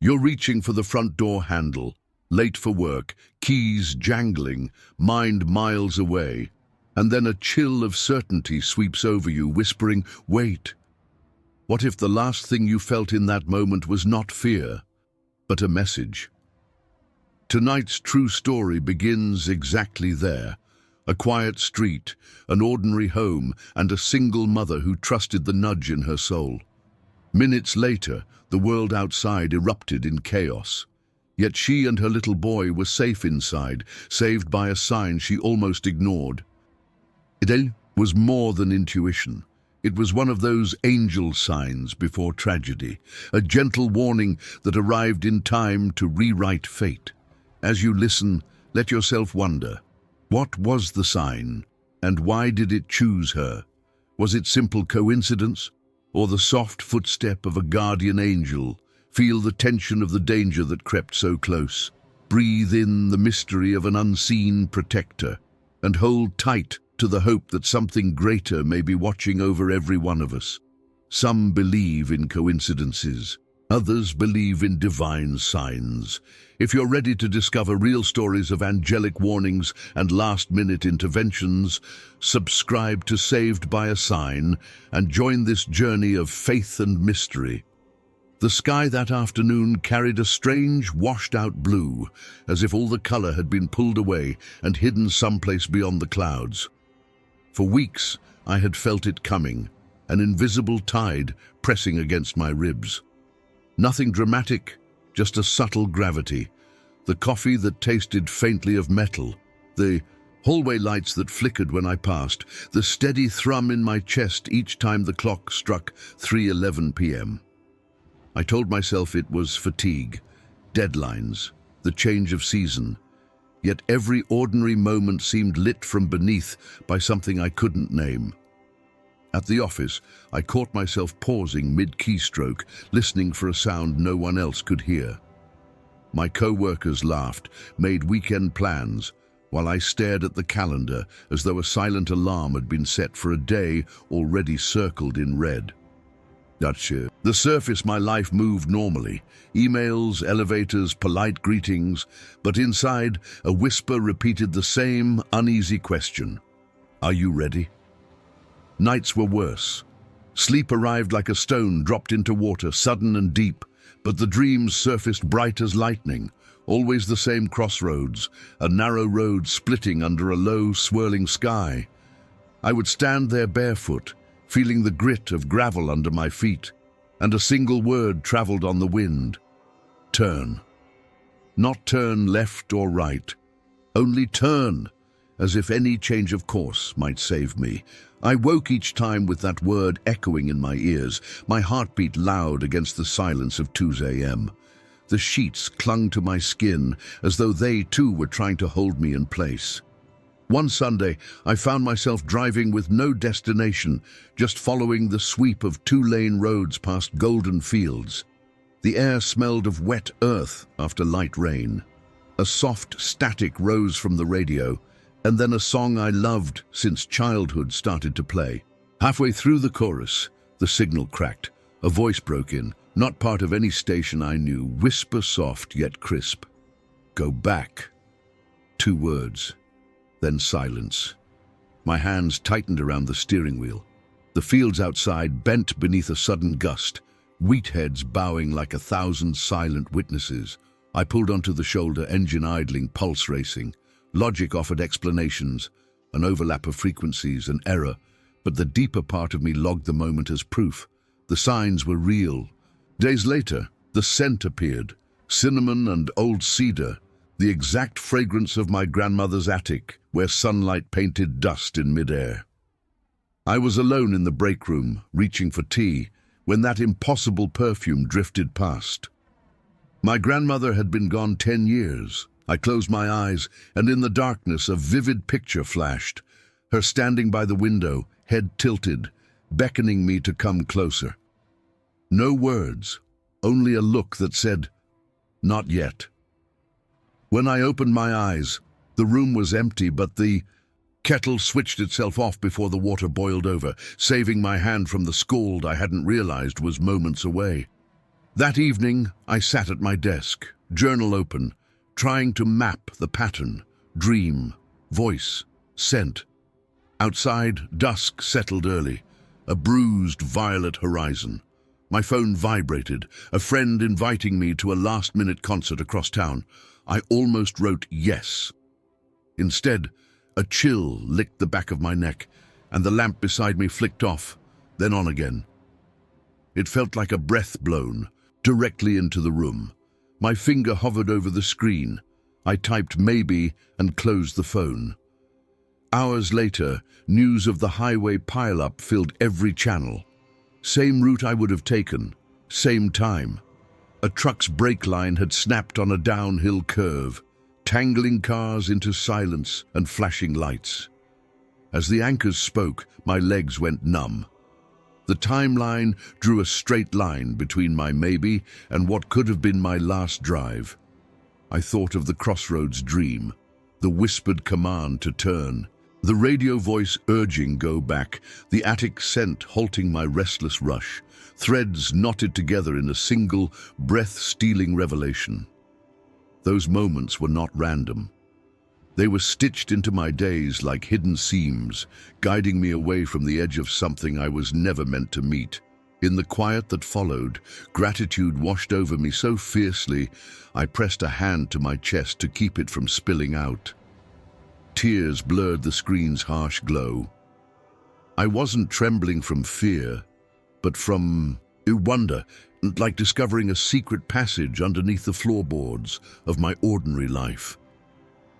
You're reaching for the front door handle, late for work, keys jangling, mind miles away, and then a chill of certainty sweeps over you, whispering, "Wait." What if the last thing you felt in that moment was not fear, but a message? Tonight's true story begins exactly there. A quiet street, an ordinary home, and a single mother who trusted the nudge in her soul. Minutes later, the world outside erupted in chaos. Yet she and her little boy were safe inside, saved by a sign she almost ignored. It was more than intuition. It was one of those angel signs before tragedy, a gentle warning that arrived in time to rewrite fate. As you listen, let yourself wonder, what was the sign, and why did it choose her? Was it simple coincidence, or the soft footstep of a guardian angel? Feel the tension of the danger that crept so close. Breathe in the mystery of an unseen protector, and hold tight to the hope that something greater may be watching over every one of us. Some believe in coincidences, others believe in divine signs. If you're ready to discover real stories of angelic warnings and last-minute interventions, subscribe to Saved by a Sign and join this journey of faith and mystery. The sky that afternoon carried a strange, washed-out blue, as if all the color had been pulled away and hidden someplace beyond the clouds. For weeks, I had felt it coming, an invisible tide pressing against my ribs. Nothing dramatic, just a subtle gravity. The coffee that tasted faintly of metal, the hallway lights that flickered when I passed, the steady thrum in my chest each time the clock struck 3:11 p.m. I told myself it was fatigue, deadlines, the change of season. Yet every ordinary moment seemed lit from beneath by something I couldn't name. At the office, I caught myself pausing mid-keystroke, listening for a sound no one else could hear. My co-workers laughed, made weekend plans, while I stared at the calendar as though a silent alarm had been set for a day already circled in red. The surface, my life moved normally. Emails, elevators, polite greetings, but inside, a whisper repeated the same uneasy question. Are you ready? Nights were worse. Sleep arrived like a stone dropped into water, sudden and deep, but the dreams surfaced bright as lightning. Always the same crossroads, a narrow road splitting under a low, swirling sky. I would stand there barefoot, feeling the grit of gravel under my feet, and a single word traveled on the wind. Turn. Not turn left or right, only turn, as if any change of course might save me. I woke each time with that word echoing in my ears, my heartbeat loud against the silence of 2 a.m. The sheets clung to my skin as though they too were trying to hold me in place. One Sunday, I found myself driving with no destination, just following the sweep of 2-lane roads past golden fields. The air smelled of wet earth after light rain. A soft static rose from the radio, and then a song I loved since childhood started to play. Halfway through the chorus, the signal cracked. A voice broke in, not part of any station I knew, whisper soft yet crisp. Go back. 2 words. Then silence. My hands tightened around the steering wheel. The fields outside bent beneath a sudden gust, wheat heads bowing like 1,000 silent witnesses. I pulled onto the shoulder, engine idling, pulse racing. Logic offered explanations, an overlap of frequencies, an error, but the deeper part of me logged the moment as proof. The signs were real. Days later, the scent appeared, cinnamon and old cedar, the exact fragrance of my grandmother's attic, where sunlight painted dust in midair. I was alone in the break room, reaching for tea, when that impossible perfume drifted past. My grandmother had been gone 10 years. I closed my eyes, and in the darkness a vivid picture flashed, her standing by the window, head tilted, beckoning me to come closer. No words, only a look that said, "Not yet." When I opened my eyes, the room was empty, but the kettle switched itself off before the water boiled over, saving my hand from the scald I hadn't realized was moments away. That evening, I sat at my desk, journal open, trying to map the pattern, dream, voice, scent. Outside, dusk settled early, a bruised violet horizon. My phone vibrated, a friend inviting me to a last-minute concert across town. I almost wrote yes. Instead, a chill licked the back of my neck, and the lamp beside me flicked off, then on again. It felt like a breath blown, directly into the room. My finger hovered over the screen. I typed maybe and closed the phone. Hours later, news of the highway pileup filled every channel. Same route I would have taken, same time. A truck's brake line had snapped on a downhill curve, tangling cars into silence and flashing lights. As the anchors spoke, my legs went numb. The timeline drew a straight line between my maybe and what could have been my last drive. I thought of the crossroads dream, the whispered command to turn, the radio voice urging go back, the attic scent halting my restless rush, threads knotted together in a single, breath-stealing revelation. Those moments were not random. They were stitched into my days like hidden seams, guiding me away from the edge of something I was never meant to meet. In the quiet that followed, gratitude washed over me so fiercely, I pressed a hand to my chest to keep it from spilling out. Tears blurred the screen's harsh glow. I wasn't trembling from fear, but from wonder, like discovering a secret passage underneath the floorboards of my ordinary life.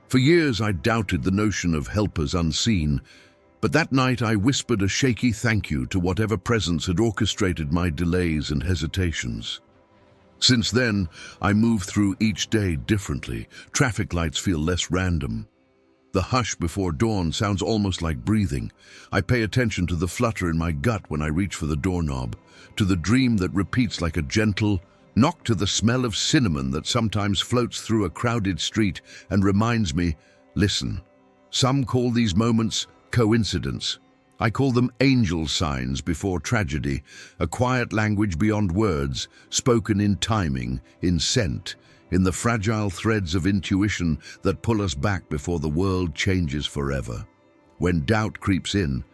For years I doubted the notion of helpers unseen, but that night I whispered a shaky thank you to whatever presence had orchestrated my delays and hesitations. Since then, I move through each day differently. Traffic lights feel less random. The hush before dawn sounds almost like breathing. I pay attention to the flutter in my gut when I reach for the doorknob, to the dream that repeats like a gentle knock, to the smell of cinnamon that sometimes floats through a crowded street and reminds me, listen. Some call these moments coincidence. I call them angel signs before tragedy, a quiet language beyond words, spoken in timing, in scent, in the fragile threads of intuition that pull us back before the world changes forever. When doubt creeps in,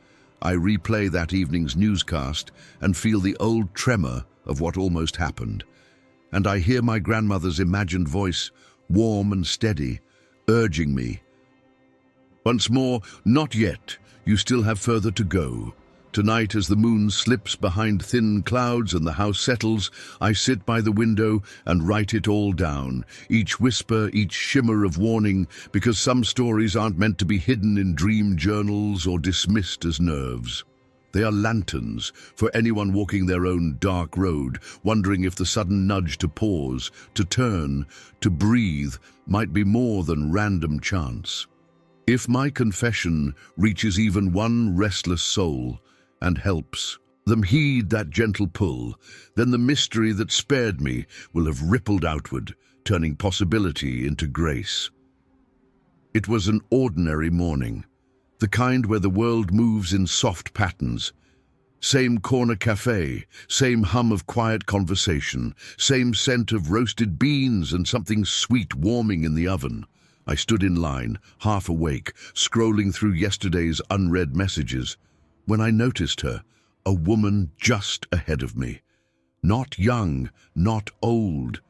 I replay that evening's newscast and feel the old tremor of what almost happened. And I hear my grandmother's imagined voice, warm and steady, urging me. Once more, not yet. You still have further to go. Tonight, as the moon slips behind thin clouds and the house settles, I sit by the window and write it all down, each whisper, each shimmer of warning, because some stories aren't meant to be hidden in dream journals or dismissed as nerves. They are lanterns for anyone walking their own dark road, wondering if the sudden nudge to pause, to turn, to breathe might be more than random chance. If my confession reaches even one restless soul and helps them heed that gentle pull, then the mystery that spared me will have rippled outward, turning possibility into grace. It was an ordinary morning, the kind where the world moves in soft patterns. Same corner cafe, same hum of quiet conversation, same scent of roasted beans and something sweet warming in the oven. I stood in line, half awake, scrolling through yesterday's unread messages, when I noticed her, a woman just ahead of me. Not young, not old,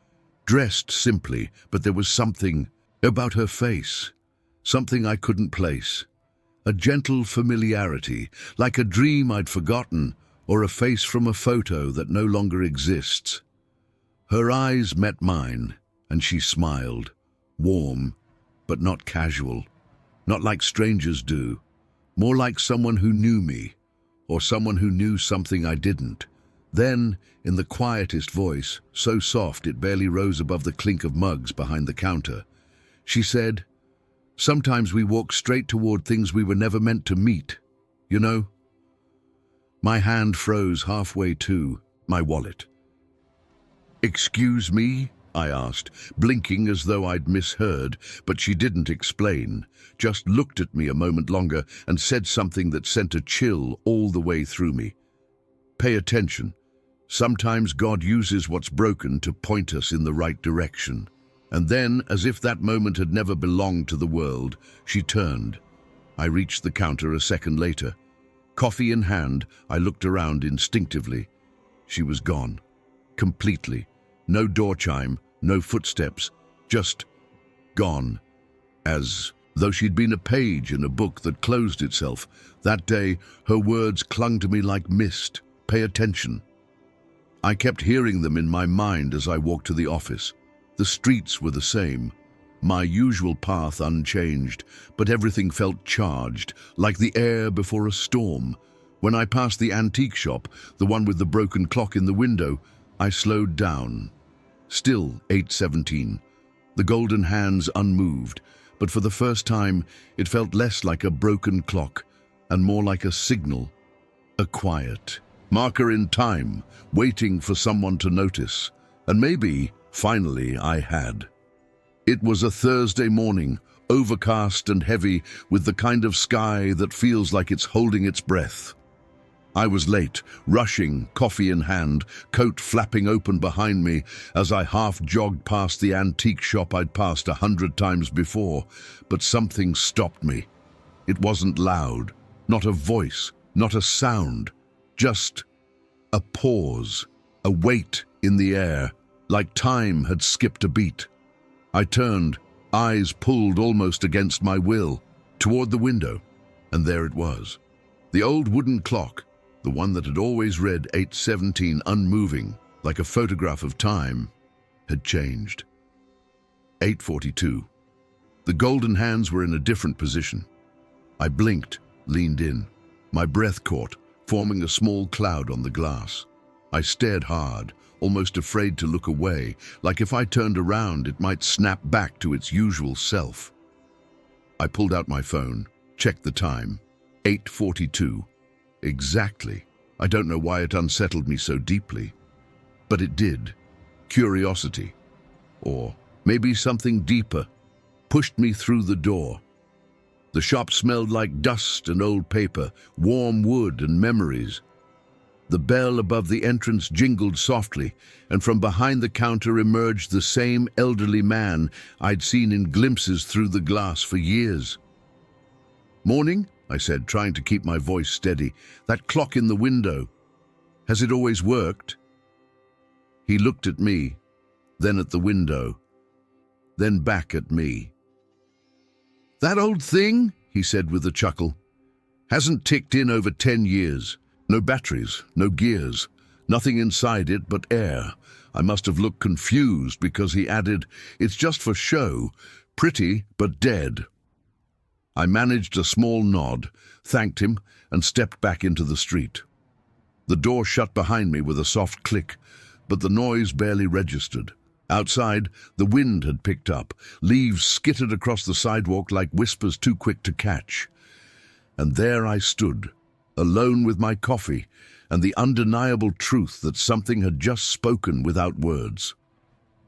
dressed simply, but there was something about her face, something I couldn't place. A gentle familiarity, like a dream I'd forgotten, or a face from a photo that no longer exists. Her eyes met mine, and she smiled, warm, but not casual, not like strangers do, more like someone who knew me, or someone who knew something I didn't. Then, in the quietest voice, so soft it barely rose above the clink of mugs behind the counter, she said, "Sometimes we walk straight toward things we were never meant to meet, you know?" My hand froze halfway to my wallet. "Excuse me?" I asked, blinking as though I'd misheard, but she didn't explain, just looked at me a moment longer and said something that sent a chill all the way through me. "Pay attention. Sometimes God uses what's broken to point us in the right direction. And then, as if that moment had never belonged to the world, she turned. I reached the counter a second later. Coffee in hand, I looked around instinctively. She was gone. Completely. No door chime, no footsteps. Just gone. As though she'd been a page in a book that closed itself. That day, her words clung to me like mist. Pay attention. I kept hearing them in my mind as I walked to the office. The streets were the same, my usual path unchanged, but everything felt charged, like the air before a storm. When I passed the antique shop, the one with the broken clock in the window, I slowed down. Still 8:17, the golden hands unmoved, but for the first time it felt less like a broken clock and more like a signal, a quiet marker in time, waiting for someone to notice. And maybe, finally, I had. It was a Thursday morning, overcast and heavy, with the kind of sky that feels like it's holding its breath. I was late, rushing, coffee in hand, coat flapping open behind me as I half-jogged past the antique shop I'd passed 100 times before, but something stopped me. It wasn't loud, not a voice, not a sound, just a pause, a weight in the air, like time had skipped a beat. I turned, eyes pulled almost against my will, toward the window, and there it was. The old wooden clock, the one that had always read 8:17 unmoving, like a photograph of time, had changed. 8:42. The golden hands were in a different position. I blinked, leaned in. My breath caught, forming a small cloud on the glass. I stared hard, almost afraid to look away, like if I turned around it might snap back to its usual self. I pulled out my phone, checked the time. 8:42. Exactly. I don't know why it unsettled me so deeply. But it did. Curiosity. Or maybe something deeper pushed me through the door. The shop smelled like dust and old paper, warm wood and memories. The bell above the entrance jingled softly, and from behind the counter emerged the same elderly man I'd seen in glimpses through the glass for years. "Morning," I said, trying to keep my voice steady. "That clock in the window, has it always worked?" He looked at me, then at the window, then back at me. "That old thing," he said with a chuckle, "hasn't ticked in over 10 years. No batteries, no gears, nothing inside it but air." I must have looked confused because he added, "It's just for show, pretty but dead." I managed a small nod, thanked him, and stepped back into the street. The door shut behind me with a soft click, but the noise barely registered. Outside, the wind had picked up. Leaves skittered across the sidewalk like whispers too quick to catch. And there I stood, alone with my coffee, and the undeniable truth that something had just spoken without words.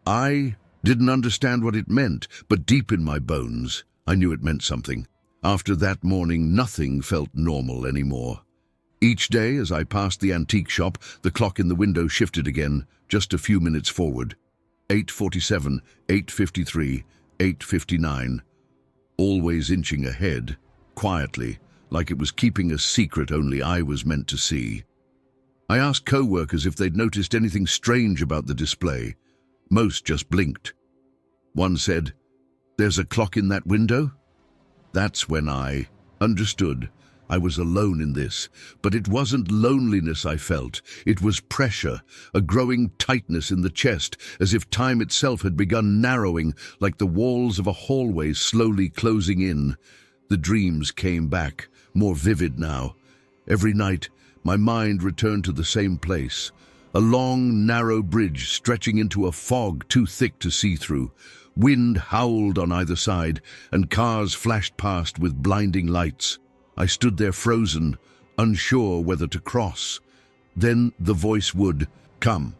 I didn't understand what it meant, but deep in my bones, I knew it meant something. After that morning, nothing felt normal anymore. Each day, as I passed the antique shop, the clock in the window shifted again, just a few minutes forward. 8:47, 8:53, 8:59. Always inching ahead, quietly, like it was keeping a secret only I was meant to see. I asked co-workers if they'd noticed anything strange about the display. Most just blinked. One said, "There's a clock in that window?" That's when I understood. I was alone in this, but it wasn't loneliness I felt. It was pressure, a growing tightness in the chest, as if time itself had begun narrowing, like the walls of a hallway slowly closing in. The dreams came back, more vivid now. Every night, my mind returned to the same place, a long, narrow bridge stretching into a fog too thick to see through. Wind howled on either side, and cars flashed past with blinding lights. I stood there frozen, unsure whether to cross. Then the voice would come.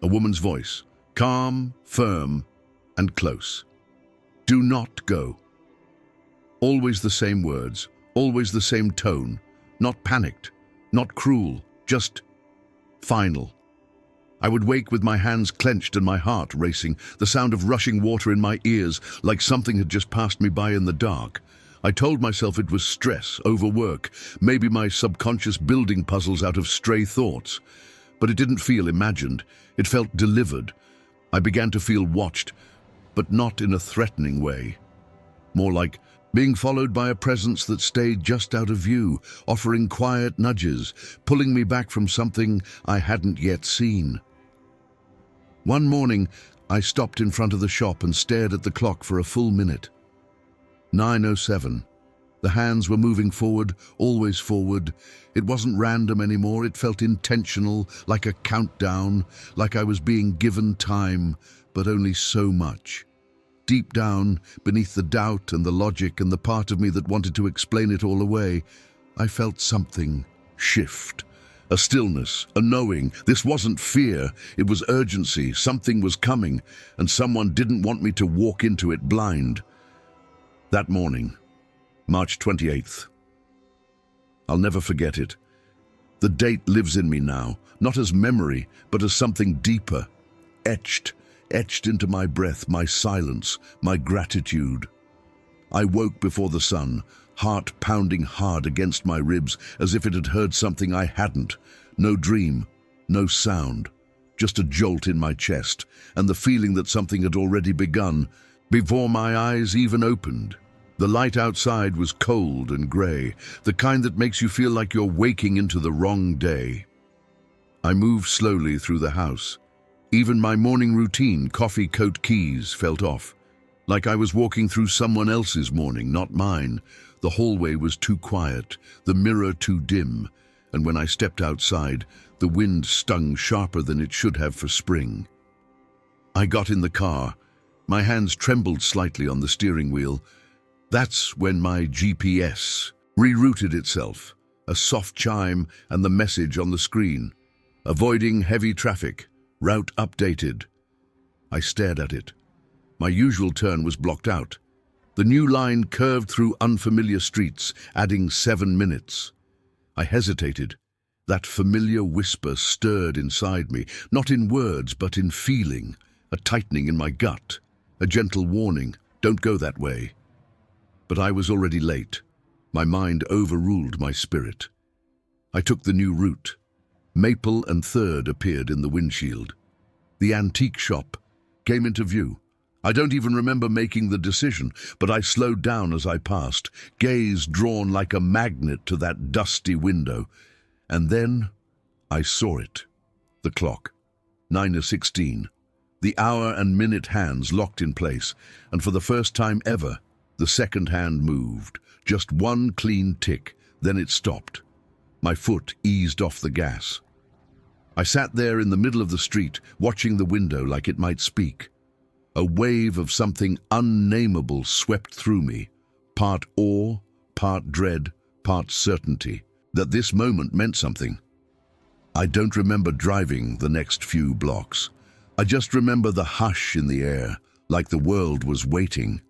A woman's voice, calm, firm, and close. "Do not go." Always the same words, always the same tone. Not panicked, not cruel, just final. I would wake with my hands clenched and my heart racing, the sound of rushing water in my ears, like something had just passed me by in the dark. I told myself it was stress, overwork, maybe my subconscious building puzzles out of stray thoughts. But it didn't feel imagined. It felt delivered. I began to feel watched, but not in a threatening way. More like being followed by a presence that stayed just out of view, offering quiet nudges, pulling me back from something I hadn't yet seen. One morning, I stopped in front of the shop and stared at the clock for a full minute. 9:07. The hands were moving forward, always forward. It wasn't random anymore, it felt intentional, like a countdown, like I was being given time, but only so much. Deep down, beneath the doubt and the logic and the part of me that wanted to explain it all away, I felt something shift. A stillness, a knowing. This wasn't fear, it was urgency. Something was coming, and someone didn't want me to walk into it blind. That morning, March 28th. I'll never forget it. The date lives in me now, not as memory, but as something deeper, etched into my breath, my silence, my gratitude. I woke before the sun, heart pounding hard against my ribs as if it had heard something I hadn't. No dream, no sound, just a jolt in my chest and the feeling that something had already begun before my eyes even opened. The light outside was cold and grey, the kind that makes you feel like you're waking into the wrong day. I moved slowly through the house. Even my morning routine, coffee, coat, keys, felt off. Like I was walking through someone else's morning, not mine. The hallway was too quiet, the mirror too dim, and when I stepped outside, the wind stung sharper than it should have for spring. I got in the car. My hands trembled slightly on the steering wheel. That's when my GPS rerouted itself, a soft chime and the message on the screen. Avoiding heavy traffic, route updated. I stared at it. My usual turn was blocked out. The new line curved through unfamiliar streets, adding 7 minutes. I hesitated. That familiar whisper stirred inside me, not in words, but in feeling, a tightening in my gut, a gentle warning, don't go that way. But I was already late. My mind overruled my spirit. I took the new route. Maple and Third appeared in the windshield. The antique shop came into view. I don't even remember making the decision, but I slowed down as I passed, gaze drawn like a magnet to that dusty window. And then I saw it. The clock. 9:16. The hour and minute hands locked in place, and for the first time ever, the second hand moved. Just one clean tick, then it stopped. My foot eased off the gas. I sat there in the middle of the street, watching the window like it might speak. A wave of something unnameable swept through me, part awe, part dread, part certainty, that this moment meant something. I don't remember driving the next few blocks. I just remember the hush in the air, like the world was waiting,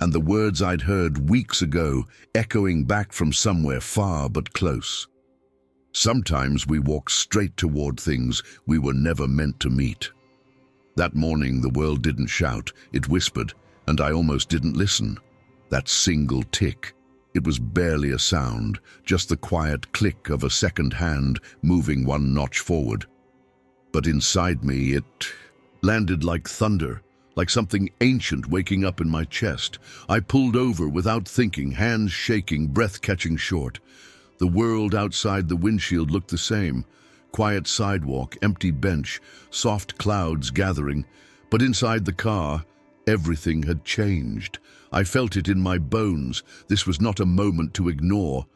and the words I'd heard weeks ago echoing back from somewhere far but close. Sometimes we walk straight toward things we were never meant to meet. That morning the world didn't shout, it whispered, and I almost didn't listen. That single tick, it was barely a sound, just the quiet click of a second hand moving one notch forward. But inside me it landed like thunder, like something ancient waking up in my chest. I pulled over without thinking, hands shaking, breath catching short. The world outside the windshield looked the same. Quiet sidewalk, empty bench, soft clouds gathering. But inside the car, everything had changed. I felt it in my bones. This was not a moment to ignore.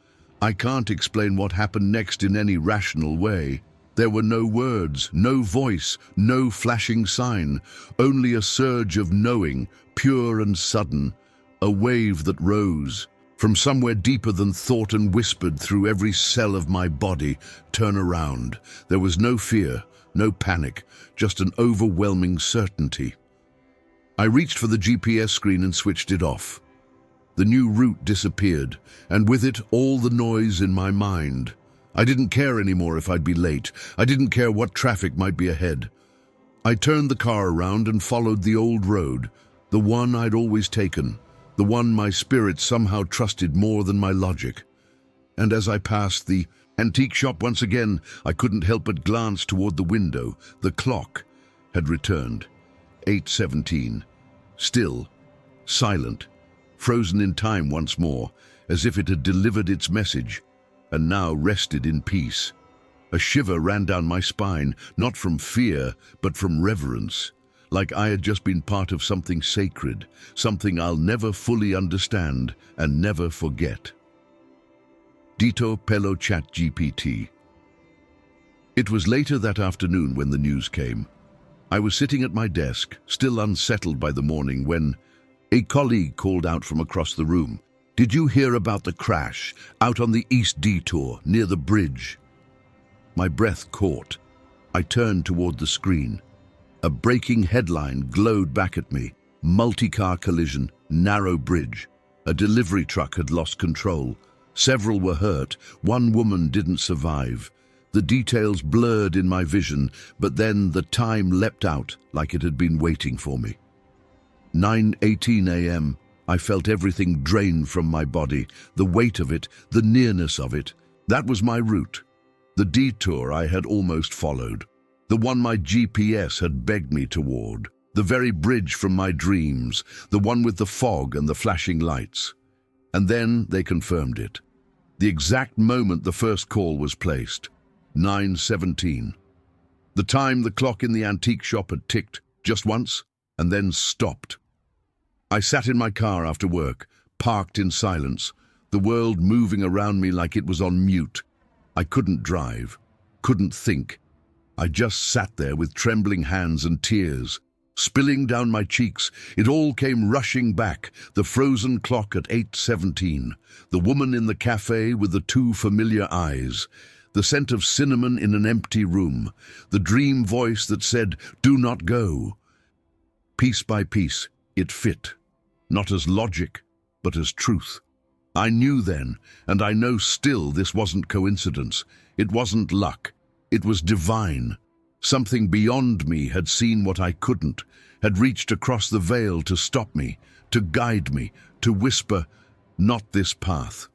I can't explain what happened next in any rational way. There were no words, no voice, no flashing sign, only a surge of knowing, pure and sudden, a wave that rose from somewhere deeper than thought and whispered through every cell of my body, turn around. There was no fear, no panic, just an overwhelming certainty. I reached for the GPS screen and switched it off. The new route disappeared, and with it all the noise in my mind. I didn't care anymore if I'd be late. I didn't care what traffic might be ahead. I turned the car around and followed the old road, the one I'd always taken, the one my spirit somehow trusted more than my logic. And as I passed the antique shop once again, I couldn't help but glance toward the window. The clock had returned. 8:17. Still, silent, frozen in time once more, as if it had delivered its message, and now rested in peace. A shiver ran down my spine, not from fear, but from reverence, like I had just been part of something sacred, something I'll never fully understand and never forget. Dito Pello Chat GPT. It was later that afternoon when the news came. I was sitting at my desk, still unsettled by the morning, when a colleague called out from across the room. "Did you hear about the crash out on the East Detour near the bridge?" My breath caught. I turned toward the screen. A breaking headline glowed back at me. Multi-car collision, narrow bridge. A delivery truck had lost control. Several were hurt. One woman didn't survive. The details blurred in my vision, but then the time leapt out like it had been waiting for me. 9:18 a.m. I felt everything drain from my body, the weight of it, the nearness of it. That was my route. The detour I had almost followed. The one my GPS had begged me toward. The very bridge from my dreams, the one with the fog and the flashing lights. And then they confirmed it. The exact moment the first call was placed. 9:17. The time the clock in the antique shop had ticked, just once, and then stopped. I sat in my car after work, parked in silence, the world moving around me like it was on mute. I couldn't drive, couldn't think. I just sat there with trembling hands and tears spilling down my cheeks. It all came rushing back, the frozen clock at 8:17, the woman in the cafe with the two familiar eyes, the scent of cinnamon in an empty room, the dream voice that said, "Do not go." Piece by piece, it fit, not as logic, but as truth. I knew then, and I know still, this wasn't coincidence. It wasn't luck. It was divine. Something beyond me had seen what I couldn't, had reached across the veil to stop me, to guide me, to whisper, "Not this path."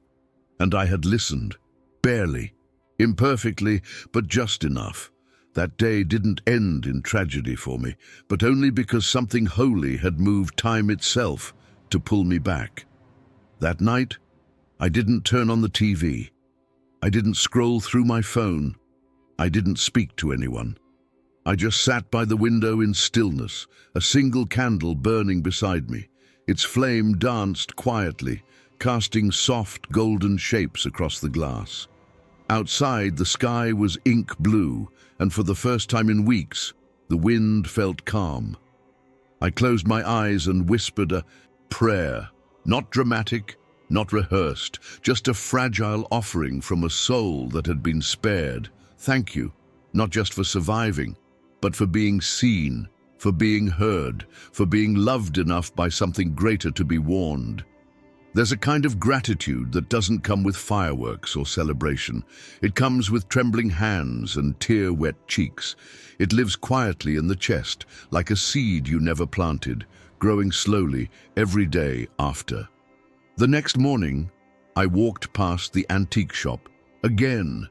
And I had listened, barely, imperfectly, but just enough. That day didn't end in tragedy for me, but only because something holy had moved time itself to pull me back. That night, I didn't turn on the TV. I didn't scroll through my phone. I didn't speak to anyone. I just sat by the window in stillness, a single candle burning beside me. Its flame danced quietly, casting soft golden shapes across the glass. Outside, the sky was ink blue, and for the first time in weeks, the wind felt calm. I closed my eyes and whispered a prayer, not dramatic, not rehearsed, just a fragile offering from a soul that had been spared. Thank you, not just for surviving, but for being seen, for being heard, for being loved enough by something greater to be warned. There's a kind of gratitude that doesn't come with fireworks or celebration. It comes with trembling hands and tear-wet cheeks. It lives quietly in the chest, like a seed you never planted, growing slowly every day after. The next morning, I walked past the antique shop again.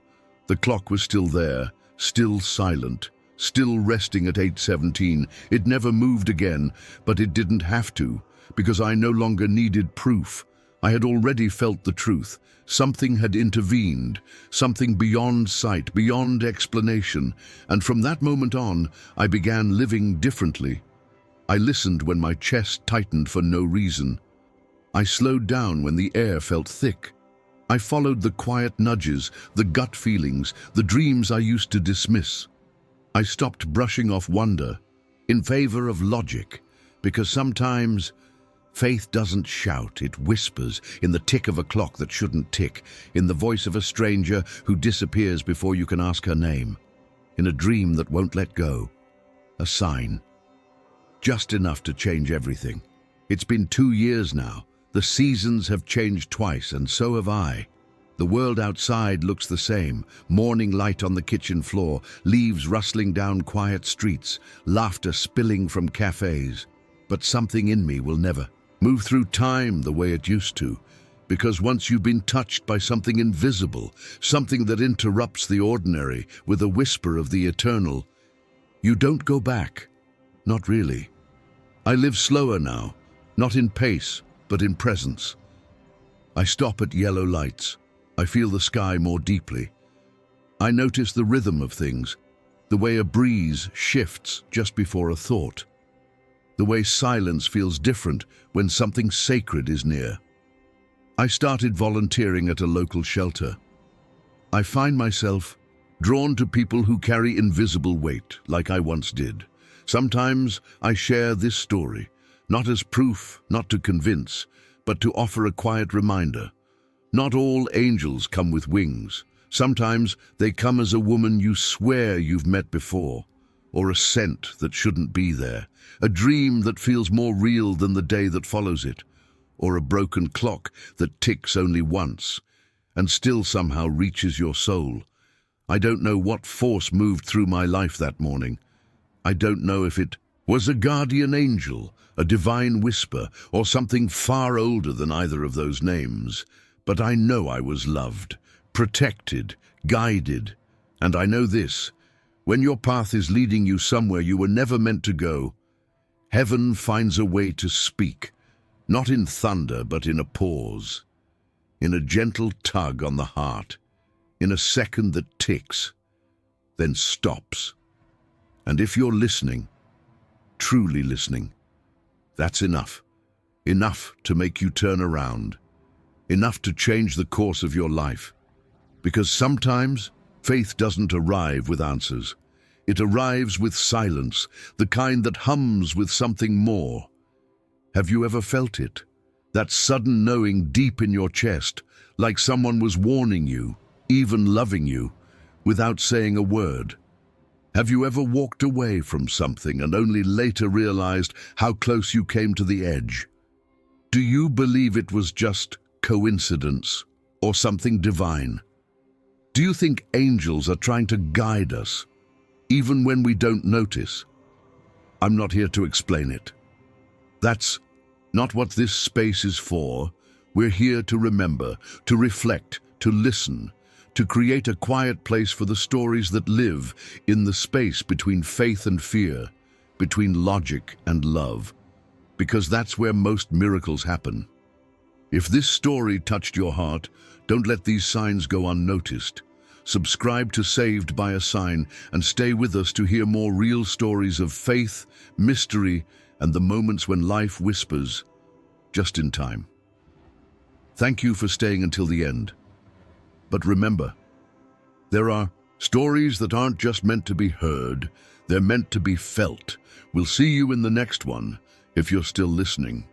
The clock was still there, still silent, still resting at 8:17. It never moved again, but it didn't have to, because I no longer needed proof. I had already felt the truth. Something had intervened, something beyond sight, beyond explanation, and from that moment on, I began living differently. I listened when my chest tightened for no reason. I slowed down when the air felt thick. I followed the quiet nudges, the gut feelings, the dreams I used to dismiss. I stopped brushing off wonder in favor of logic, because sometimes faith doesn't shout, it whispers in the tick of a clock that shouldn't tick, in the voice of a stranger who disappears before you can ask her name, in a dream that won't let go. A sign. Just enough to change everything. It's been 2 years now. The seasons have changed twice, and so have I. The world outside looks the same, morning light on the kitchen floor, leaves rustling down quiet streets, laughter spilling from cafes. But something in me will never move through time the way it used to, because once you've been touched by something invisible, something that interrupts the ordinary with a whisper of the eternal, you don't go back. Not really. I live slower now, not in pace, but in presence. I stop at yellow lights. I feel the sky more deeply. I notice the rhythm of things, the way a breeze shifts just before a thought, the way silence feels different when something sacred is near. I started volunteering at a local shelter. I find myself drawn to people who carry invisible weight, like I once did. Sometimes I share this story, not as proof, not to convince, but to offer a quiet reminder. Not all angels come with wings. Sometimes they come as a woman you swear you've met before, or a scent that shouldn't be there, a dream that feels more real than the day that follows it, or a broken clock that ticks only once, and still somehow reaches your soul. I don't know what force moved through my life that morning. I don't know if it was a guardian angel, a divine whisper, or something far older than either of those names. But I know I was loved, protected, guided. And I know this: when your path is leading you somewhere you were never meant to go, heaven finds a way to speak, not in thunder but in a pause, in a gentle tug on the heart, in a second that ticks, then stops. And if you're listening, truly listening, that's enough. Enough to make you turn around. Enough to change the course of your life. Because sometimes faith doesn't arrive with answers. It arrives with silence, the kind that hums with something more. Have you ever felt it? That sudden knowing deep in your chest, like someone was warning you, even loving you, without saying a word. Have you ever walked away from something and only later realized how close you came to the edge? Do you believe it was just coincidence or something divine? Do you think angels are trying to guide us, even when we don't notice? I'm not here to explain it. That's not what this space is for. We're here to remember, to reflect, to listen, to create a quiet place for the stories that live in the space between faith and fear, between logic and love, because that's where most miracles happen. If this story touched your heart, don't let these signs go unnoticed. Subscribe to Saved by a Sign and stay with us to hear more real stories of faith, mystery, and the moments when life whispers, just in time. Thank you for staying until the end. But remember, there are stories that aren't just meant to be heard, they're meant to be felt. We'll see you in the next one, if you're still listening.